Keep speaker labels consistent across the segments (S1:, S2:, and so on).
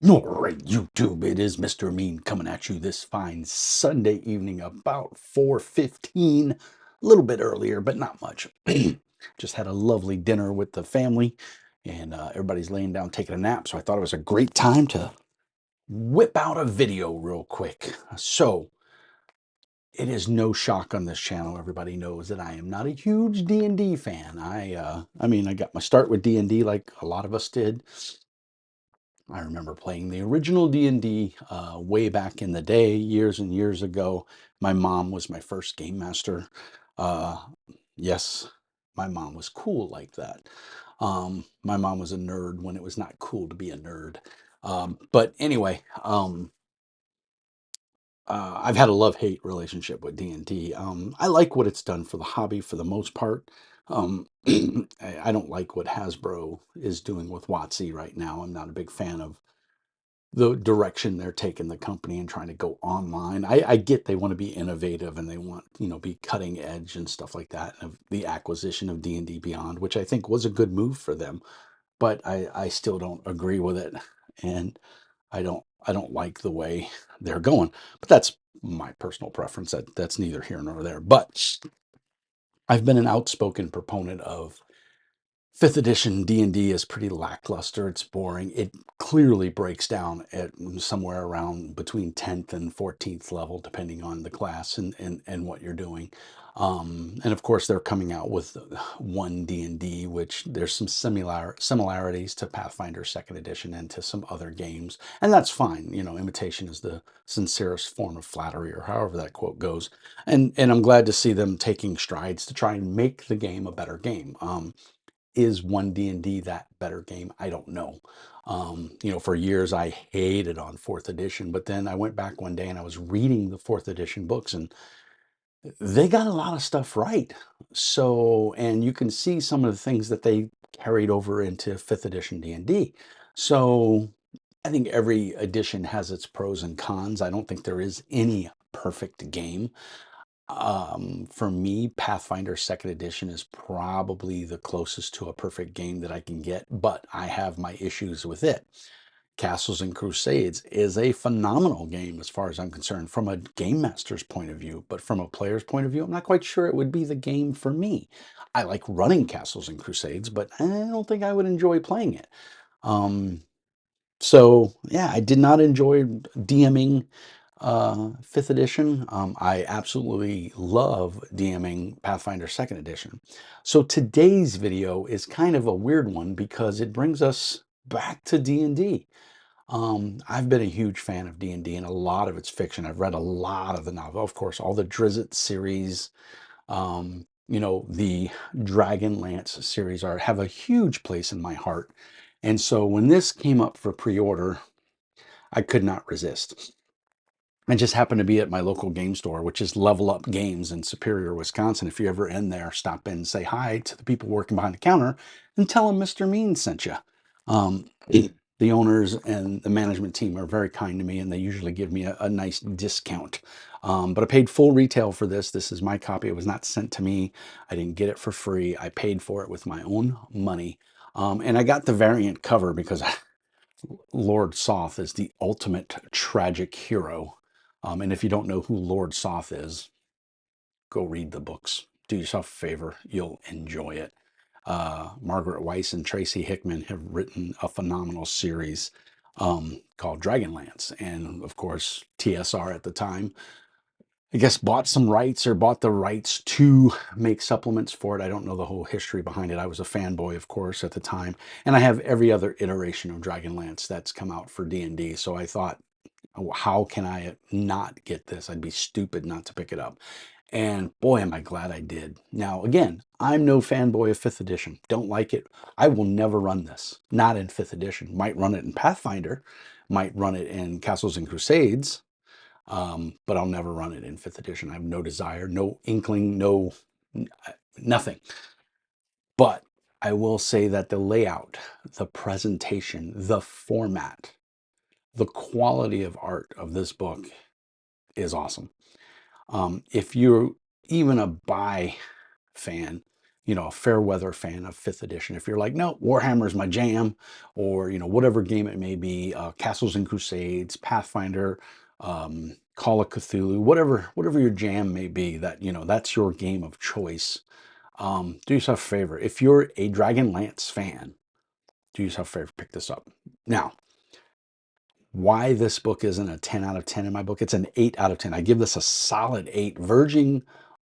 S1: All right, YouTube, it is Mr. Mean coming at you this fine Sunday evening about 4:15, a little bit earlier, but not much. Just had a lovely dinner with the family, and everybody's laying down taking a nap, so I thought it was a great time to whip out a video real quick. So, it is no shock on this channel. Everybody knows that I am not a huge D&D fan. I got my start with D&D like a lot of us did. I remember playing the original D&D way back in the day, years and years ago. My mom was my first game master. Uh, yes, my mom was cool like that. My mom was a nerd when it was not cool to be a nerd. But anyway, I've had a love-hate relationship with D&D. I like what it's done for the hobby for the most part. I don't like what Hasbro is doing with WotC right now. I'm not a big fan of the direction they're taking the company and trying to go online. I get they want to be innovative and they want, be cutting edge and stuff like that. Of the acquisition of D&D Beyond, which I think was a good move for them, but I still don't agree with it. And I don't like the way they're going. But that's my personal preference. That's neither here nor there. But I've been an outspoken proponent of fifth edition D&D is pretty lackluster. It's boring. It clearly breaks down at somewhere around between 10th and 14th level, depending on the class and what you're doing. And of course, they're coming out with one D&D, which there's some similarities to Pathfinder second edition and to some other games. And that's fine. Imitation is the sincerest form of flattery, or however that quote goes. And I'm glad to see them taking strides to try and make the game a better game. Is one D&D that better game? I don't know. For years I hated on fourth edition, but then I went back one day and I was reading the fourth edition books and they got a lot of stuff right. So, and you can see some of the things that they carried over into fifth edition D&D. So I think every edition has its pros and cons. I don't think there is any perfect game. For me, Pathfinder second edition is probably the closest to a perfect game that I can get, but I have my issues with it. Castles and Crusades is a phenomenal game as far as I'm concerned from a game master's point of view, but from a player's point of view, I'm not quite sure it would be the game for me. I like running Castles and Crusades, but I don't think I would enjoy playing it. Um, so yeah, I did not enjoy DMing fifth edition. I absolutely love DMing Pathfinder second edition. So today's video is kind of a weird one because it brings us back to D&D. I've been a huge fan of D&D and a lot of its fiction. I've read a lot of the novel, of course, all the Drizzt series, the Dragonlance series have a huge place in my heart. And so when this came up for pre-order, I could not resist. I just happened to be at my local game store, which is Level Up Games in Superior, Wisconsin. If you're ever in there, stop in and say hi to the people working behind the counter and tell them Mr. Mean sent you. Um, the owners and the management team are very kind to me, and they usually give me a nice discount. But I paid full retail for this. This is my copy. It was not sent to me. I didn't get it for free. I paid for it with my own money. And I got the variant cover because Lord Soth is the ultimate tragic hero. And if you don't know who Lord Soth is, go read the books. Do yourself a favor. You'll enjoy it. Margaret Weiss and Tracy Hickman have written a phenomenal series called Dragonlance. And of course, TSR at the time, I guess, bought some rights or bought the rights to make supplements for it. I don't know the whole history behind it. I was a fanboy, of course, at the time. And I have every other iteration of Dragonlance that's come out for D&D. So I thought, oh, how can I not get this? I'd be stupid not to pick it up. And boy, am I glad I did. Now, again, I'm no fanboy of 5th edition. Don't like it. I will never run this. Not in 5th edition. Might run it in Pathfinder. Might run it in Castles and Crusades. But I'll never run it in 5th edition. I have no desire, no inkling, nothing. But I will say that the layout, the presentation, the format, the quality of art of this book is awesome. If you're even a buy fan, a fair weather fan of 5th edition. If you're like, no, Warhammer's my jam, or whatever game it may be, Castles and Crusades, Pathfinder, Call of Cthulhu, whatever your jam may be, that's your game of choice. Do yourself a favor. If you're a Dragonlance fan, do yourself a favor, pick this up. Now, why this book isn't a 10 out of 10 in my book, it's an 8 out of 10. I give this a solid 8, verging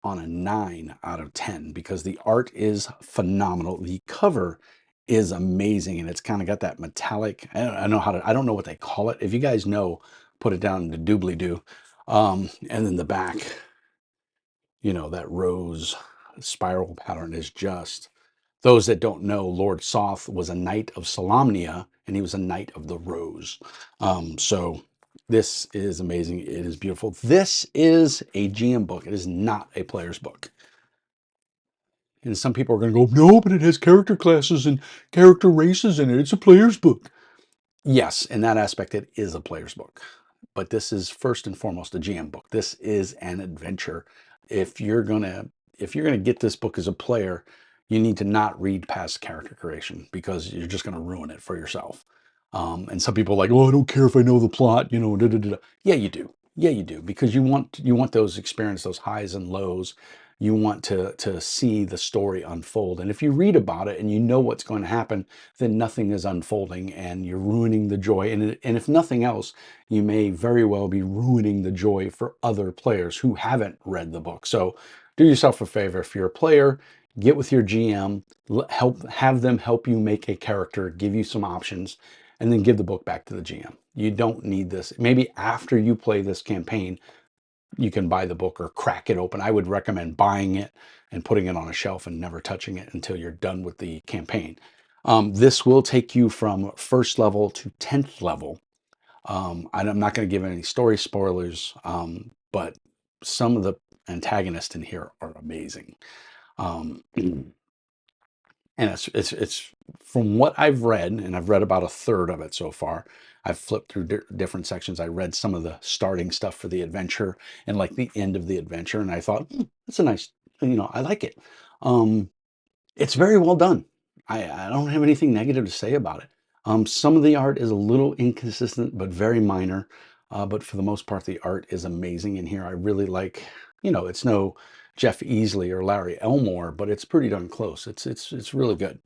S1: on a 9 out of 10, because the art is phenomenal. The cover is amazing, and it's kind of got that metallic, I don't know what they call it. If you guys know, put it down in the doobly-doo. And then the back, that rose spiral pattern is just, those that don't know, Lord Soth was a knight of Solamnia, and he was a knight of the Rose. So this is amazing. It is beautiful. This is a GM book. It is not a player's book. And some people are going to go, no, but it has character classes and character races in it. It's a player's book. Yes, in that aspect, it is a player's book. But this is first and foremost a GM book. This is an adventure. If you're gonna get this book as a player, you need to not read past character creation, because you're just gonna ruin it for yourself. And some people are like, oh, I don't care if I know the plot, da, da, da, da. Yeah, you do. Yeah, you do, because you want those experience, those highs and lows. You want to see the story unfold. And if you read about it and you know what's going to happen, then nothing is unfolding, and you're ruining the joy. And if nothing else, you may very well be ruining the joy for other players who haven't read the book. So do yourself a favor. If you're a player, get with your GM, have them help you make a character, give you some options, and then give the book back to the GM. You don't need this. Maybe after you play this campaign, you can buy the book or crack it open. I would recommend buying it and putting it on a shelf and never touching it until you're done with the campaign. This will take you from 1st level to 10th level. I'm not going to give any story spoilers, but some of the antagonists in here are amazing. And it's from what I've read, and I've read about a third of it so far. I've flipped through different sections. I read some of the starting stuff for the adventure and like the end of the adventure, and I thought, that's a nice, I like it. It's very well done. I don't have anything negative to say about it. Some of the art is a little inconsistent, but very minor. But for the most part, the art is amazing in here. I really like, it's no Jeff Easley or Larry Elmore, but it's pretty darn close. It's really good.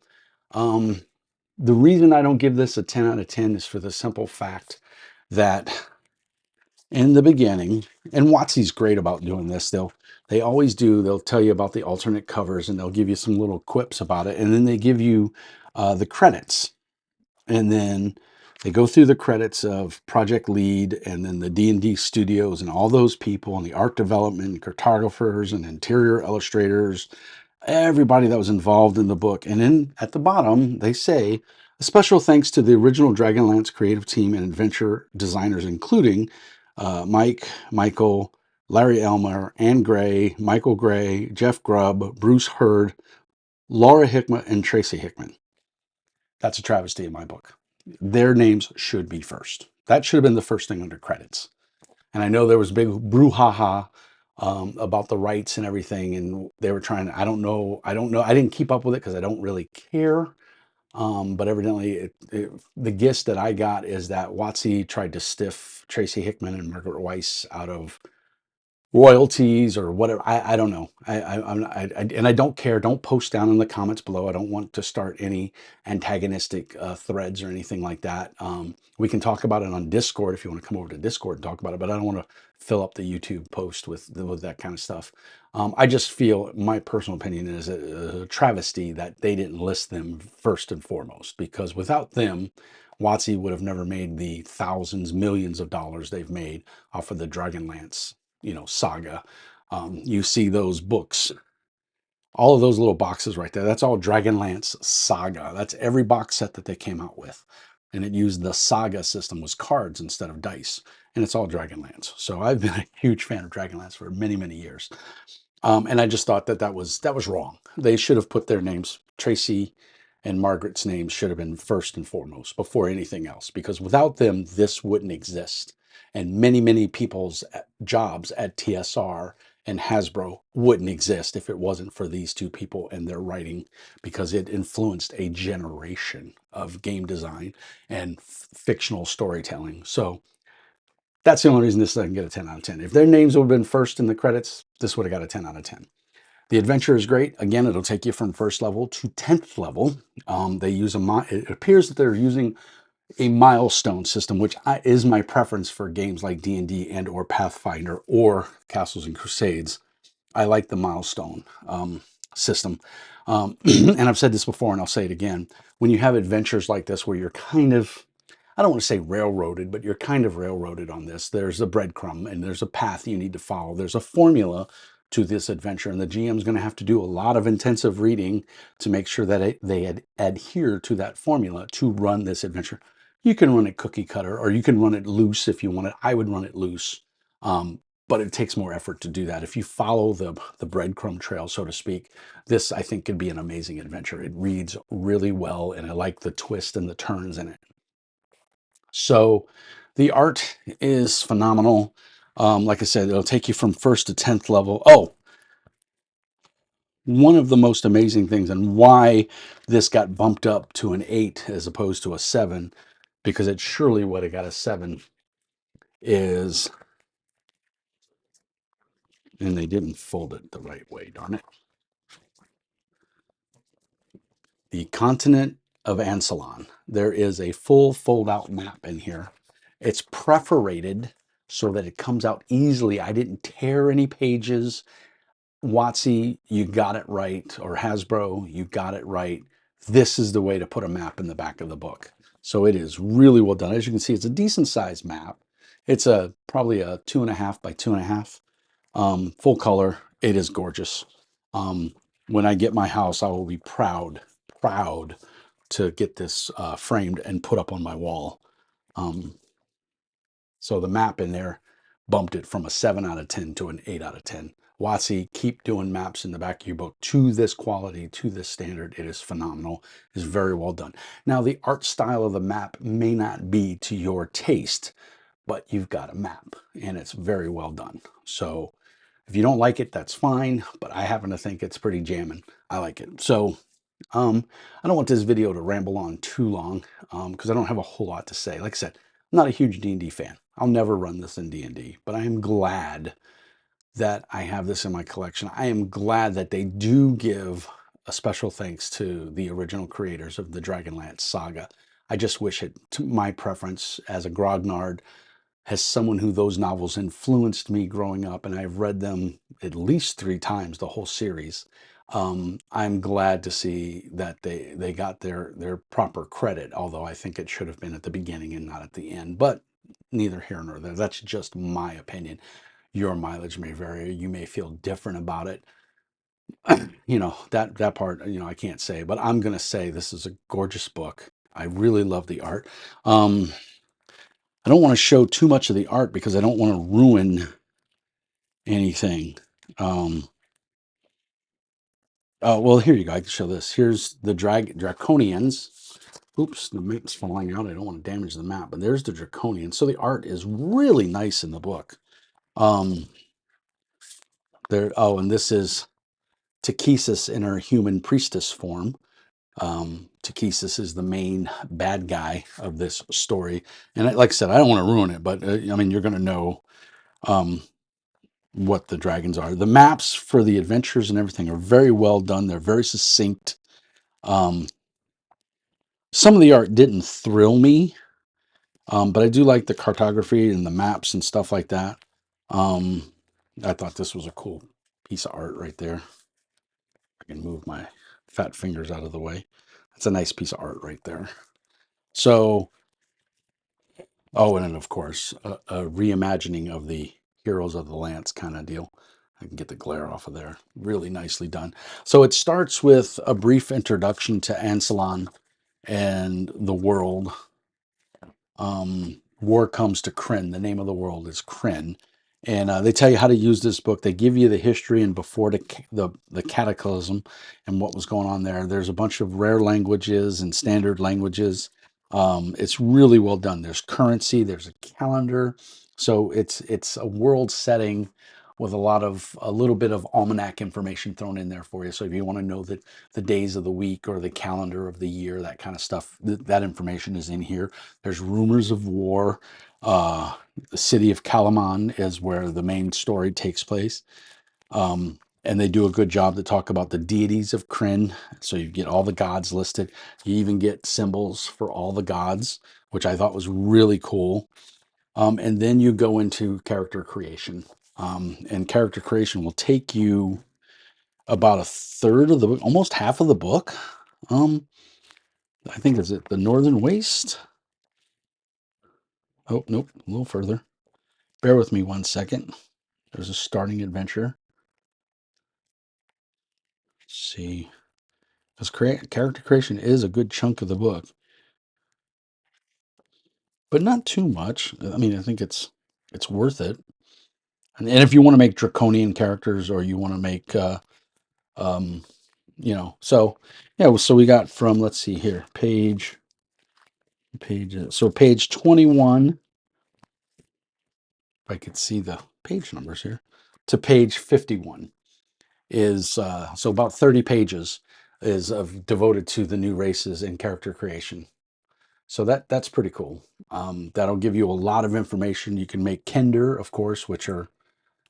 S1: The reason I don't give this a 10 out of 10 is for the simple fact that in the beginning, and WotC's great about doing this, they always do, they'll tell you about the alternate covers, and they'll give you some little quips about it, and then they give you the credits, and then they go through the credits of project lead, and then the D&D studios and all those people, and the art development, cartographers and interior illustrators, everybody that was involved in the book. And then at the bottom, they say, a special thanks to the original Dragonlance creative team and adventure designers, including Mike, Michael, Larry Elmer, Ann Gray, Michael Gray, Jeff Grubb, Bruce Hurd, Laura Hickman, and Tracy Hickman. That's a travesty in my book. Their names should be first. That should have been the first thing under credits. And I know there was big brouhaha about the rights and everything, and they were trying to, I don't know, I didn't keep up with it because I don't really care. But evidently, the gist that I got is that WotC tried to stiff Tracy Hickman and Margaret Weiss out of royalties or whatever. I don't know. And I don't care. Don't post down in the comments below. I don't want to start any antagonistic threads or anything like that. We can talk about it on Discord if you want to come over to Discord and talk about it, but I don't want to fill up the YouTube post with that kind of stuff. I just feel, my personal opinion is a travesty that they didn't list them first and foremost, because without them, WotC would have never made the thousands, millions of dollars they've made off of the Dragonlance, saga. You see those books, all of those little boxes right there. That's all Dragonlance Saga. That's every box set that they came out with. And it used the Saga system, was cards instead of dice. And it's all Dragonlance. So I've been a huge fan of Dragonlance for many, many years. And I just thought that was wrong. They should have put their names, Tracy and Margaret's names should have been first and foremost before anything else, because without them, this wouldn't exist. And many, many people's jobs at TSR and Hasbro wouldn't exist if it wasn't for these two people and their writing, because it influenced a generation of game design and fictional storytelling. So that's the only reason this doesn't get a 10 out of 10. If their names would have been first in the credits, this would have got a 10 out of 10. The adventure is great. Again, it'll take you from first level to 10th level. They use it appears that they're using a milestone system, which is my preference for games like D&D and or Pathfinder or Castles and Crusades. I like the milestone system. And I've said this before and I'll say it again. When you have adventures like this where you're kind of, I don't want to say railroaded, but you're kind of railroaded on this. There's a breadcrumb and there's a path you need to follow. There's a formula to this adventure, and the GM is going to have to do a lot of intensive reading to make sure that they adhere to that formula to run this adventure. You can run it cookie cutter, or you can run it loose if you want it. I would run it loose, but it takes more effort to do that. If you follow the breadcrumb trail, so to speak, this I think could be an amazing adventure. It reads really well, and I like the twist and the turns in it. So the art is phenomenal. Like I said, it'll take you from first to 10th level. Oh, one of the most amazing things, and why this got bumped up to an 8 as opposed to a 7, because it surely would have got a 7, is, and they didn't fold it the right way, darn it. The continent of Ansalon. There is a full fold-out map in here. It's perforated so that it comes out easily. I didn't tear any pages. WotC, you got it right, or Hasbro, you got it right. This is the way to put a map in the back of the book. So it is really well done. As you can see, it's a decent sized map. It's probably a 2.5 by 2.5, full color. It is gorgeous. When I get my house, I will be proud to get this framed and put up on my wall. So the map in there bumped it from a 7 out of 10 to an 8 out of 10. WotC, keep doing maps in the back of your book to this quality, to this standard. It is phenomenal. It's very well done. Now, the art style of the map may not be to your taste, but you've got a map and it's very well done. So if you don't like it, that's fine, but I happen to think it's pretty jamming. I like it. So I don't want this video to ramble on too long, because I don't have a whole lot to say. Like I said, I'm not a huge D&D fan. I'll never run this in D&D, but I am glad that I have this in my collection. I am glad that they do give a special thanks to the original creators of the Dragonlance saga. I just wish it, to my preference as a grognard, as someone who those novels influenced me growing up, and I've read them at least 3 times, the whole series. I'm glad to see that they got their proper credit, although I think it should have been at the beginning and not at the end. But neither here nor there. That's just my opinion. Your mileage may vary. You may feel different about it. That part, I can't say, but I'm gonna say this is a gorgeous book. I really love the art. I don't want to show too much of the art because I don't want to ruin anything. Well, here you go. I can show this. Here's the Draconians. Oops, the map's falling out. I don't want to damage the map, but there's the Draconians. So the art is really nice in the book. And this is Takesis in her human priestess form. Takesis is the main bad guy of this story. And like I said, I don't want to ruin it, but you're going to know what the dragons are. The maps for the adventures and everything are very well done. They're very succinct. Some of the art didn't thrill me, but I do like the cartography and the maps and stuff like that. I thought this was a cool piece of art right there. I can move my fat fingers out of the way. That's a nice piece of art right there. So, and then of course, a reimagining of the Heroes of the Lance kind of deal. I can get the glare off of there. Really nicely done. So it starts with a brief introduction to Ansalon and the world. War comes to Kryn. The name of the world is Kryn. And they tell you how to use this book. They give you the history and before the cataclysm and what was going on there. There's a bunch of rare languages and standard languages. It's really well done. There's currency. There's a calendar. So it's a world setting with a little bit of almanac information thrown in there for you. So if you want to know the days of the week or the calendar of the year, that kind of stuff, that information is in here. There's rumors of war. Uh, the city of Kalaman is where the main story takes place. And they do a good job to talk about the deities of Kryn. So you get all the gods listed. You even get symbols for all the gods, which I thought was really cool. And then you go into character creation. And character creation will take you about a third of the book, almost half of the book. I think is it the Northern Waste? Oh, nope, a little further. Bear with me one second. There's a starting adventure. Let's see. Because character creation is a good chunk of the book, but not too much. I mean, I think it's worth it. And if you want to make draconian characters or you want to make um, so yeah, so we got from, let's see here, so page 21, if I could see the page numbers here, to page 51 is so about 30 pages is of devoted to the new races and character creation. So that's pretty cool. That'll give you a lot of information. You can make Kender, of course, which are,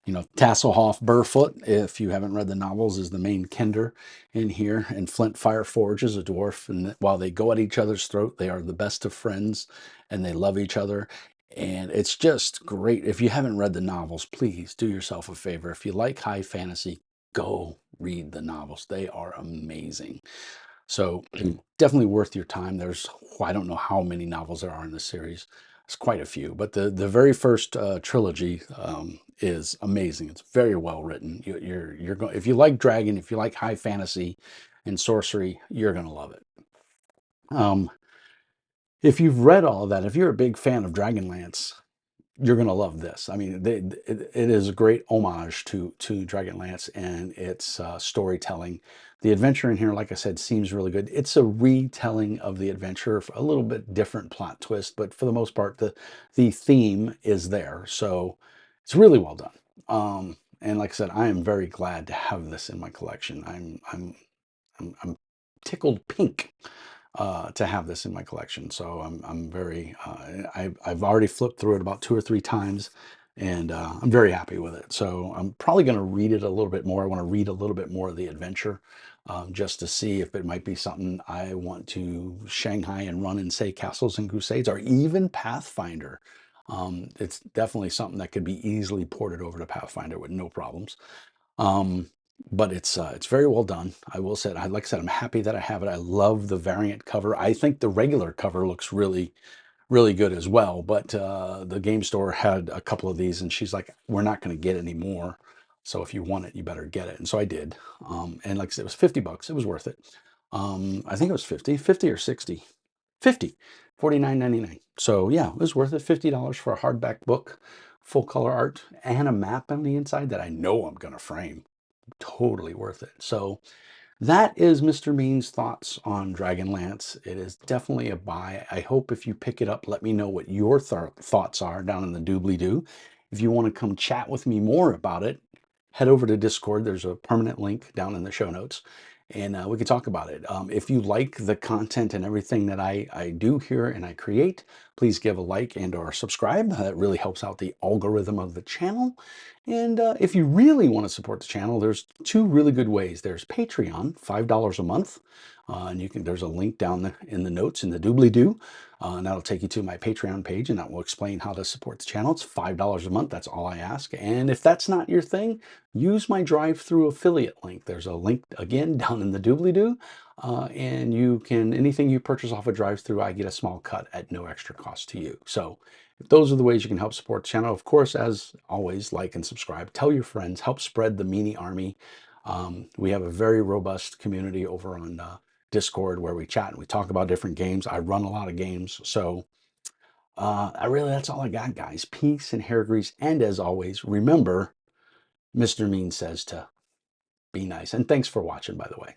S1: Tasselhoff Burrfoot, if you haven't read the novels, is the main Kender in here. And Flint Fireforge is a dwarf. And while they go at each other's throat, they are the best of friends and they love each other. And it's just great. If you haven't read the novels, please do yourself a favor. If you like high fantasy, go read the novels. They are amazing. So definitely worth your time. I don't know how many novels there are in this series. It's quite a few, but the very first trilogy is amazing. It's very well written. You're going, if you like dragon, if you like high fantasy and sorcery, you're going to love it. If you've read all of that, if you're a big fan of Dragonlance, you're going to love this. I mean, it is a great homage to Dragonlance and its storytelling. The adventure in here, like I said, seems really good. It's a retelling of the adventure, a little bit different plot twist, but for the most part, the theme is there. So it's really well done. And like I said, I am very glad to have this in my collection. I'm tickled pink to have this in my collection. So I'm very, I've already flipped through it about 2 or 3 times and I'm very happy with it. So I'm probably going to read it a little bit more. I want to read a little bit more of the adventure just to see if it might be something I want to Shanghai and run and say Castles and Crusades or even Pathfinder. It's definitely something that could be easily ported over to Pathfinder with no problems. Um, but it's very well done. I will say, like I said, I'm happy that I have it. I love the variant cover. I think the regular cover looks really, really good as well. But the game store had a couple of these, and she's like, "We're not going to get any more. So if you want it, you better get it." And so I did. And like I said, it was $50. It was worth it. I think it was 50 or 60, 50, 49.99. So yeah, it was worth it. $50 for a hardback book, full color art, and a map on the inside that I know I'm going to frame. Totally worth it. So that is Mr. Mean's thoughts on Dragonlance. It is definitely a buy. I hope if you pick it up, let me know what your thoughts are down in the doobly-doo. If you want to come chat with me more about it, head over to Discord. There's a permanent link down in the show notes, and we can talk about it. If you like the content and everything that I do here and I create, please give a like and or subscribe. That really helps out the algorithm of the channel. And if you really want to support the channel, there's two really good ways. There's Patreon, $5 a month. And there's a link down in the notes in the doobly-doo. And that'll take you to my Patreon page and that will explain how to support the channel. It's $5 a month. That's all I ask. And if that's not your thing, use my drive-through affiliate link. There's a link again down in the doobly-doo. And anything you purchase off a drive-through, I get a small cut at no extra cost to you. So those are the ways you can help support the channel. Of course, as always, like and subscribe. Tell your friends. Help spread the Meanie Army. We have a very robust community over on Discord where we chat and we talk about different games. I run a lot of games. So that's all I got, guys. Peace and hair grease. And as always, remember, Mr. Mean says to be nice. And thanks for watching, by the way.